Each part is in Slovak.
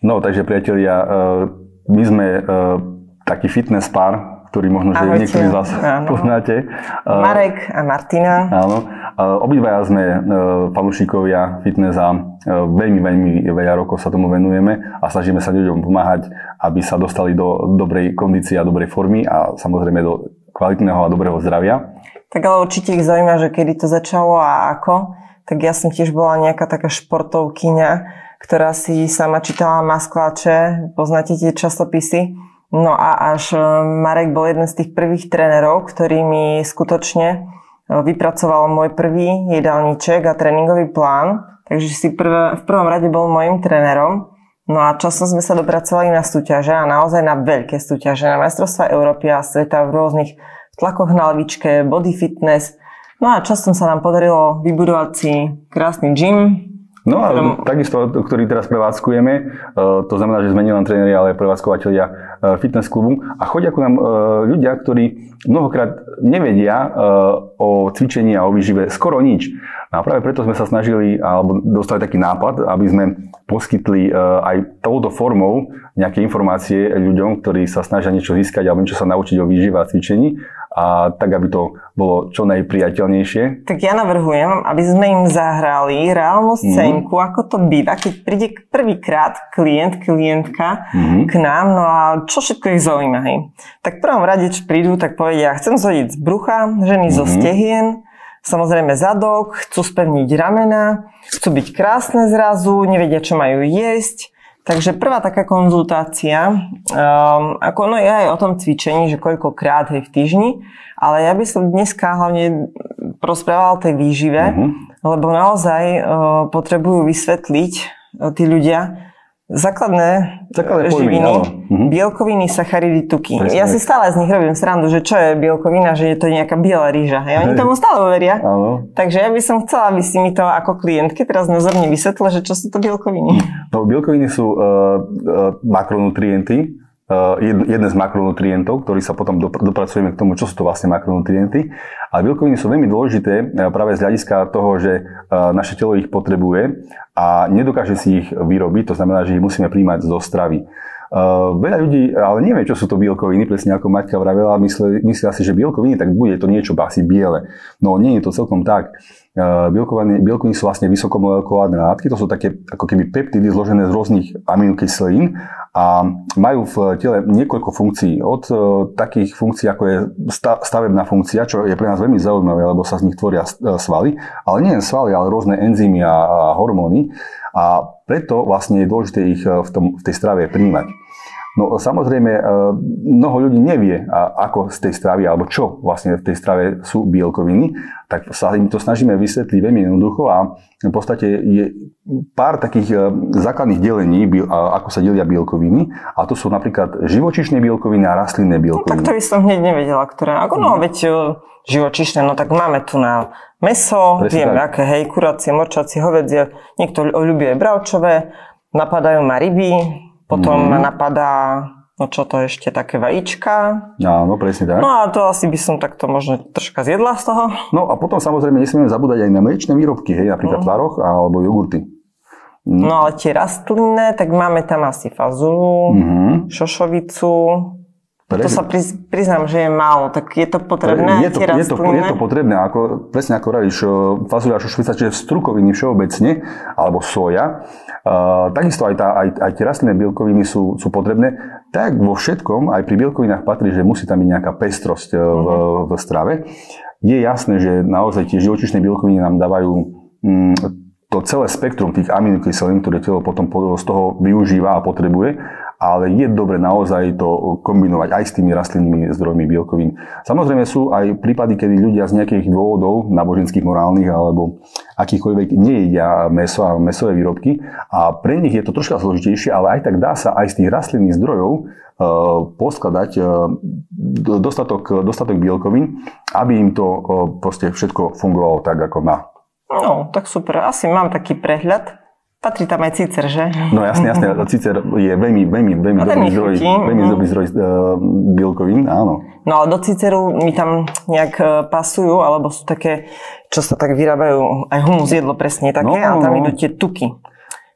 No, takže priatelia, my sme taký fitness pár, ktorý možno, že niektorí z vás poznáte. Marek a Martina. Áno. Obidvaja sme fanúšikovia fitness a veľmi veľa rokov sa tomu venujeme a snažíme sa ľuďom pomáhať, aby sa dostali do dobrej kondície a dobrej formy a samozrejme do kvalitného a dobrého zdravia. Tak ale určite ich zaujíma, že kedy to začalo a ako. Tak ja som tiež bola nejaká taká športovkyňa, ktorá si sama čítala maskláče, poznáte tie časopisy. No a až Marek bol jeden z tých prvých trénerov, ktorý mi skutočne vypracoval môj prvý jedálniček a tréningový plán. Takže si v prvom rade bol môjim trénerom. No a časom sme sa dopracovali na súťaže a naozaj na veľké súťaže, na majstrovstvá Európy a sveta v rôznych tlakoch na lavičke, body fitness. No a časom sa nám podarilo vybudovať si krásny gym. No a takisto, ktorý teraz prevádzkujeme, to znamená, že sme nielen tréneri, ale aj prevádzkovateľia fitness klubu a chodia ku nám ľudia, ktorí mnohokrát nevedia o cvičení a o výžive skoro nič. A práve preto sme sa snažili, alebo dostali taký nápad, aby sme poskytli aj touto formou nejaké informácie ľuďom, ktorí sa snažia niečo získať alebo niečo sa naučiť o výžive a cvičení, a tak, aby to bolo čo najpriateľnejšie. Tak ja navrhujem, aby sme im zahrali reálnu scénku, ako to býva, keď príde prvýkrát klientka k nám, no a čo všetko ich zaujíma, hej. Tak v prvom rade, čo prídu, tak povedia, chcem zhodiť z brucha, ženy zo stehien, samozrejme zadok, chcú spevniť ramena, chcú byť krásne zrazu, nevedia, čo majú jesť. Takže prvá taká konzultácia, je aj o tom cvičení, že koľkokrát v týždni, ale ja by som dneska hlavne rozprávala o tej výžive, lebo naozaj potrebujú vysvetliť tí ľudia základné živiny, bielkoviny, sacharidy, tuky. Presne. Ja si stále z nich robím srandu, že čo je bielkovina, že je to nejaká biela rýža. Oni tomu stále veria. Takže ja by som chcela, aby si mi to ako klientke teraz nazorne vysvetlila, že čo sú to bielkoviny. No, bielkoviny sú makronutrienty. Jeden z makronutrientov, ktorý sa potom dopracujeme k tomu, čo sú to vlastne makronutrienty. A bielkoviny sú veľmi dôležité práve z hľadiska toho, že naše telo ich potrebuje a nedokáže si ich vyrobiť, to znamená, že ich musíme príjmať zo stravy. Veľa ľudí ale nevie, čo sú to bielkoviny, presne ako Maťka vravela, myslia si, že bielkoviny, tak bude to niečo asi biele. No nie je to celkom tak. Bielkoviny sú vlastne vysokomolekulárne látky, to sú také ako keby peptidy zložené z rôznych aminokyselín a majú v tele niekoľko funkcií. Od takých funkcií, ako je stavebná funkcia, čo je pre nás veľmi zaujímavé, lebo sa z nich tvoria svaly, ale nie len svaly, ale rôzne enzymy a hormóny. A preto vlastne je dôležité ich v tej strave prijímať. No samozrejme, mnoho ľudí nevie, ako z tej stravy, alebo čo vlastne v tej strave sú bielkoviny, tak sa im to snažíme vysvetliť veľmi jednoducho a v podstate je pár takých základných delení, ako sa delia bielkoviny, a to sú napríklad živočíšne bielkoviny a rastlinné bielkoviny. No, tak to by som hneď nevedela, ktoré. Veď živočíšne, no tak máme tu na mäso, vieme aké, hej, kuracie, morčacie, hovädzie, niekto ľubí aj bravčové, napadajú ma ryby, potom ma napadá, no čo to ešte, také vajíčka. Áno, presne tak. No a to asi by som takto možno troška zjedla z toho. No a potom samozrejme nesmieme zabúdať aj na mliečne výrobky, hej, napríklad tvaroh alebo jogurty. No ale tie rastlinné, tak máme tam asi fazulu, šošovicu. To sa priznám, že je málo, tak je to potrebné? Je to potrebné, presne ako vravíš, fazuľa, šošovica, čiže strukoviny všeobecne, alebo soja. Takisto aj tie rastlinné bielkoviny sú potrebné. Tak vo všetkom, aj pri bielkovinách patrí, že musí tam byť nejaká pestrosť v strave. Je jasné, že naozaj tie živočíšne bielkoviny nám dávajú to celé spektrum tých aminokyselín, ktoré telo potom z toho využíva a potrebuje, ale je dobre naozaj to kombinovať aj s tými rastlinnými zdrojmi bielkovín. Samozrejme sú aj prípady, kedy ľudia z nejakých dôvodov, náboženských, morálnych alebo akýchkoľvek nejedia mäso a mäsové výrobky a pre nich je to troška zložitejšie, ale aj tak dá sa aj z tých rastlinných zdrojov poskladať dostatok bielkovín, aby im to proste všetko fungovalo tak, ako má. No, tak super. Asi mám taký prehľad. Patrí tam aj cicer, že? No jasne. Cicer je veľmi dobrý zdroj bielkovín, áno. No ale do ciceru mi tam nejak pasujú, alebo sú také, čo sa tak vyrábajú, aj humus jedlo presne také, a tam idú tie tuky.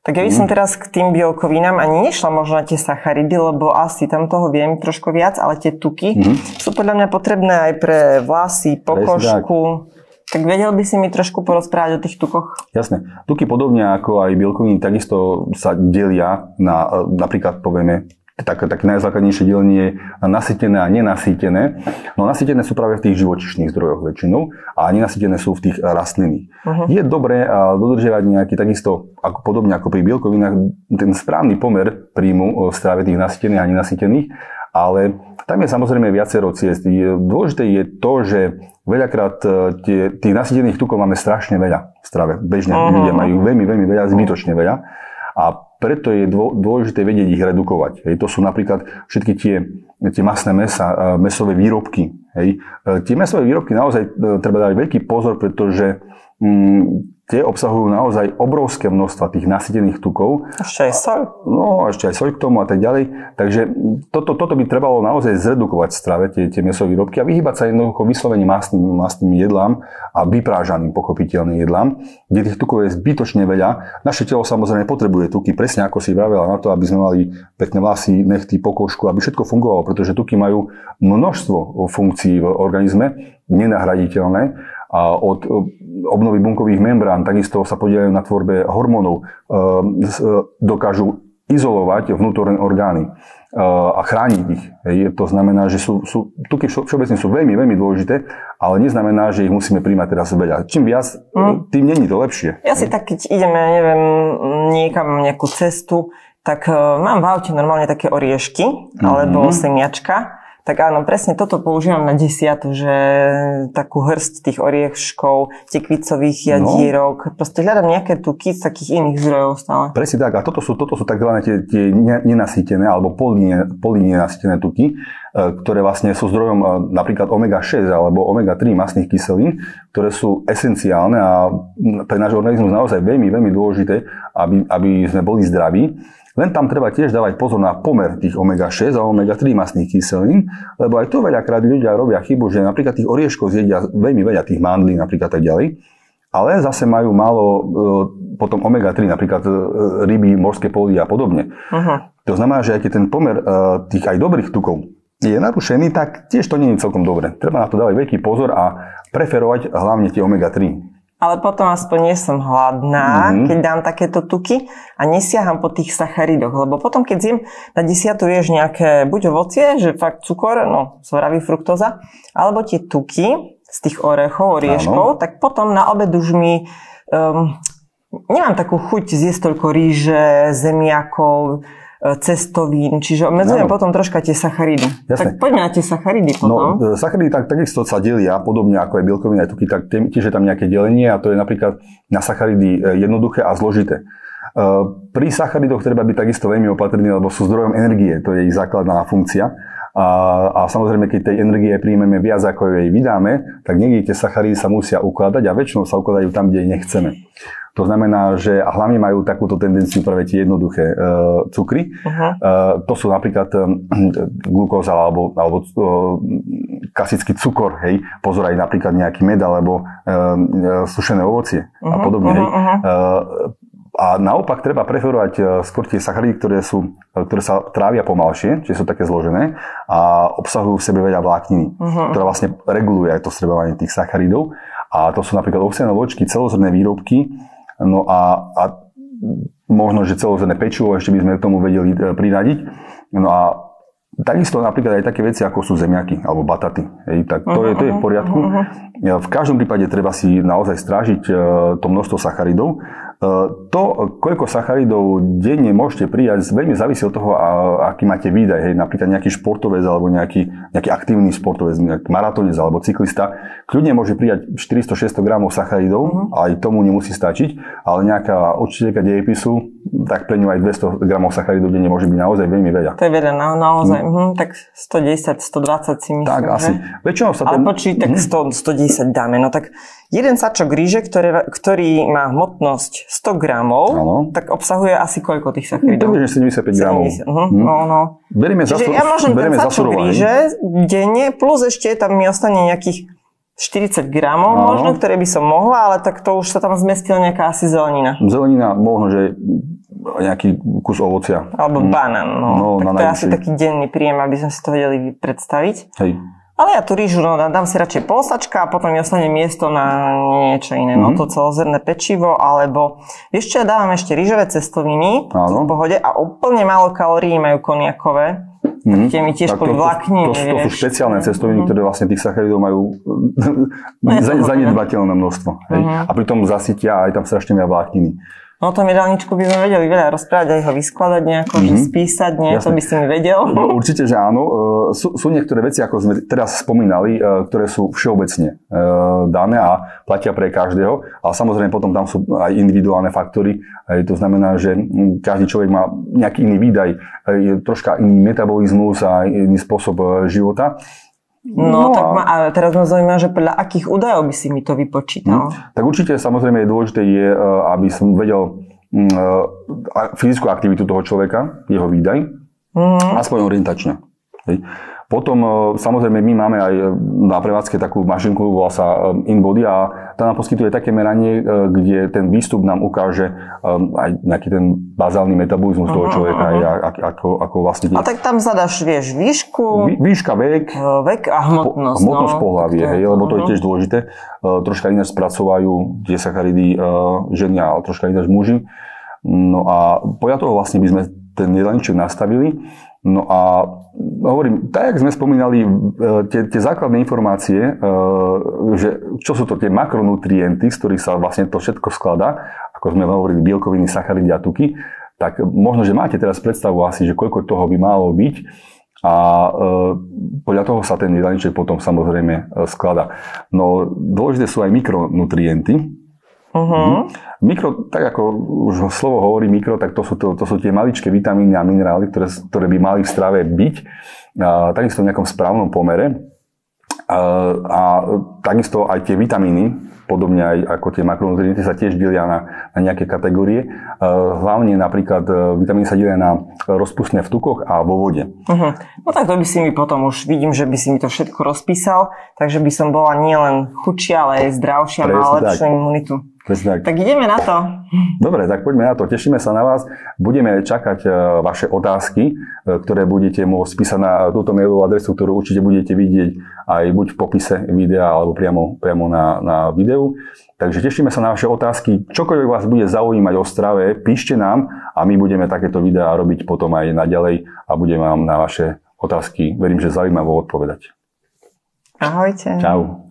Tak ja by som teraz k tým bielkovinám ani nešla možno na tie sacharidy, lebo asi tam toho viem trošku viac, ale tie tuky sú podľa mňa potrebné aj pre vlasy, pokožku. Tak vedel by si mi trošku porozprávať o tých tukoch? Jasné. Tuky podobne ako aj bielkoviny takisto sa delia na, napríklad povieme, také najzákladnejšie delenie je nasýtené a nenasýtené. No nasýtené sú práve v tých živočíšnych zdrojoch väčšinou a nenasýtené sú v tých rastlinných. Je dobré dodržiavať nejaký takisto, podobne ako pri bielkovinách, ten správny pomer príjmu v strave tých nasýtených a nenasýtených, ale tam je samozrejme viacero ciest. Dôležité je to, že veľakrát tých nasýtených tukov máme strašne veľa v strave. Bežne ľudia majú veľmi, veľmi veľa, zbytočne veľa. A preto je dôležité vedieť ich redukovať. To sú napríklad všetky tie masné mäsa, mäsové výrobky. Tie mäsové výrobky naozaj treba dať veľký pozor, pretože tie obsahujú naozaj obrovské množstva tých nasýtených tukov. Ešte aj soľ. No, ešte aj soľ k tomu a tak ďalej. Takže toto by trebalo naozaj zredukovať v strave, tie mäsové výrobky a vyhýbať sa jednoducho vyslovene mastným jedlám a vyprážaným pochopiteľným jedlám, kde tých tukov je zbytočne veľa. Naše telo samozrejme potrebuje tuky, presne ako si vravela, na to, aby sme mali pekné vlasy, nechty, pokožku, aby všetko fungovalo, pretože tuky majú množstvo funkcií v organizme, nenahraditeľné. A od obnovy bunkových membrán takisto sa podieľajú na tvorbe hormónov, dokážu izolovať vnútorné orgány a chrániť ich. To znamená, že tuky všeobecne sú veľmi, veľmi dôležité, ale neznamená, že ich musíme príjmať teraz veľa. Čím viac, tým není to lepšie. Ja si tak, keď ideme, neviem, niekam nejakú cestu, tak mám v aute normálne také oriešky, alebo semiačka. Tak áno, presne toto používam na desiatu, že takú hrst tých orieškov, tekvicových jadierok, proste hľadám nejaké tuky z takých iných zdrojov stále. Presne tak, a toto sú takzvané tie nenasýtené alebo polynenasýtené tuky, ktoré vlastne sú zdrojom napríklad omega-6 alebo omega-3 mastných kyselín, ktoré sú esenciálne a pre náš organizmus naozaj veľmi, veľmi dôležité, aby sme boli zdraví. Len tam treba tiež dávať pozor na pomer tých omega-6 a omega-3 mastných kyselín, lebo aj tu veľakrát ľudia robia chybu, že napríklad tých orieškov zjedia veľmi veľa, tých mandlí napríklad tak ďalej, ale zase majú málo potom omega-3, napríklad ryby, morské plody a podobne. To znamená, že aj keď ten pomer tých aj dobrých tukov je narušený, tak tiež to nie je celkom dobre. Treba na to dávať veľký pozor a preferovať hlavne tie omega-3. Ale potom aspoň nie som hladná, keď dám takéto tuky a nesiaham po tých sacharidoch, lebo potom, keď zjem na desiatu ješ nejaké buď ovocie, že fakt cukor, no zvraví fruktóza, alebo tie tuky z tých orieškov, tak potom na obed už mi nemám takú chuť zjesť toľko ríže, zemiakov, cestovín, čiže obmedzujem potom troška tie sacharidy. Jasne. Tak poďme na tie sacharidy potom. No, sacharidy takisto sa delia, podobne ako aj bielkoviny aj tuky, tak tiež je tam nejaké delenie a to je napríklad na sacharidy jednoduché a zložité. Pri sacharidoch treba byť takisto veľmi opatrný, lebo sú zdrojom energie, to je ich základná funkcia. A samozrejme, keď tej energie príjmeme viac, ako jej vydáme, tak niekde tie sacharidy sa musia ukladať a väčšinou sa ukladajú tam, kde ich nechceme. To znamená, že a hlavne majú takúto tendenciu práve tie jednoduché cukry. To sú napríklad glukóza alebo klasický cukor, hej. Pozor aj napríklad nejaký med alebo sušené ovocie a podobne. Hej. A naopak treba preferovať skôr tie sacharidy, ktoré sa trávia pomalšie, čiže sú také zložené a obsahujú v sebe veľa vlákniny, ktorá vlastne reguluje aj to strebovanie tých sacharidov. A to sú napríklad ovsiané vločky, celozrnné výrobky, no a možno, že celozrnné pečivo ešte by sme k tomu vedeli priradiť. No a takisto napríklad aj také veci, ako sú zemiaky alebo bataty. Tak to je v poriadku. V každom prípade treba si naozaj strážiť to množstvo sacharidov. To, koľko sacharidov denne môžete prijať, veľmi závisí od toho, aký máte výdaj. Napríklad nejaký športovec alebo nejaký aktívny športovec, nejaký maratónec alebo cyklista, kľudne môže prijať 400-600 gramov sacharidov, aj tomu nemusí stačiť, ale nejaká učiteľka dejepisu, tak pre ňu aj 200 gramov sacharidov denne môže byť naozaj veľmi veľa. To je veľa, naozaj. Tak 110, 120 si myslím, tak, asi. Väčšinou sa ale počuj, tak 110 dáme. No tak jeden sačok ríže, ktorý má hmotnosť 100 gramov, tak obsahuje asi koľko tých sacharidov? Približne 75 gramov. Berieme čiže ja môžem ten sačok ríže denne, plus ešte tam mi ostane nejakých 40 gramov možno, ktoré by som mohla, ale tak to už sa tam zmestila nejaká asi zelenina. Zelenina, možno, že nejaký kus ovocia. Alebo banán, no tak to je asi taký denný príjem, aby sme si to vedeli predstaviť. Hej. Ale ja tú rýžu, dám si radšej polsačka a potom mi ostane miesto na niečo iné. To celozrné pečivo, alebo vieš čo, ja dávam ešte rýžové cestoviny v pohode a úplne málo kalórií majú koniakové. Tak tie mi tiež pod vlákniny, to sú špeciálne cestoviny, ktoré vlastne tých sacharidov majú zanedbateľné množstvo. Hej? A pritom zasytia aj tam strašne veľa vlákniny. No o tom jedálničku by sme vedeli veľa rozprávať, aj ho vyskladať nejako, že spísať, nie? To by si mi vedel. No, určite, že áno. Sú niektoré veci, ako sme teraz spomínali, ktoré sú všeobecne dané a platia pre každého. Ale samozrejme potom tam sú aj individuálne faktory. To znamená, že každý človek má nejaký iný výdaj, troška iný metabolizmus a iný spôsob života. Tak a teraz ma zaujíma, že podľa akých údajov by si mi to vypočítal? Tak určite samozrejme dôležité je, aby som vedel fyzickú aktivitu toho človeka, jeho výdaj, aspoň orientačne. Hej. Potom samozrejme my máme aj na prevádzke takú mašinku, volá sa InBody a tá nám poskytuje také meranie, kde ten výstup nám ukáže aj nejaký ten bazálny metabolizmus toho človeka, ako vlastne... A tak tam zadaš, vieš, výšku... Výška, vek a hmotnosť. Hmotnosť pohlavie, lebo to je tiež dôležité. Troška ináč spracovajú tie sacharidy ženy a troška ináč muži. No a podľa toho vlastne by sme ten jedálniček nastavili. No a hovorím, tak jak sme spomínali, tie základné informácie, že čo sú to tie makronutrienty, z ktorých sa vlastne to všetko skladá, ako sme hovorili, bielkoviny, sacharidy a tuky, tak možno, že máte teraz predstavu asi, že koľko toho by malo byť a podľa toho sa ten jedálniček potom samozrejme skladá. No dôležité sú aj mikronutrienty. Mikro, tak ako už slovo hovorí mikro, tak to sú tie maličké vitamíny a minerály, ktoré by mali v strave byť, takisto v nejakom správnom pomere. A takisto aj tie vitamíny, podobne aj ako tie makronutrienty, sa tiež delia na nejaké kategórie. Hlavne napríklad vitamíny sa delia na rozpustné v tukoch a vo vode. No tak to by si mi potom už vidím, že by si mi to všetko rozpísal, takže by som bola nielen chudšia, ale aj zdravšia, mala lepšiu imunitu. Tak ideme na to. Dobre, tak poďme na to. Tešíme sa na vás. Budeme čakať vaše otázky, ktoré budete môcť písať na túto mailovú adresu, ktorú určite budete vidieť aj buď v popise videa, alebo priamo na videu. Takže tešíme sa na vaše otázky. Čokoľvek vás bude zaujímať o strave, píšte nám a my budeme takéto videá robiť potom aj naďalej a budeme vám na vaše otázky, verím, že zaujímavo odpovedať. Ahojte. Čau.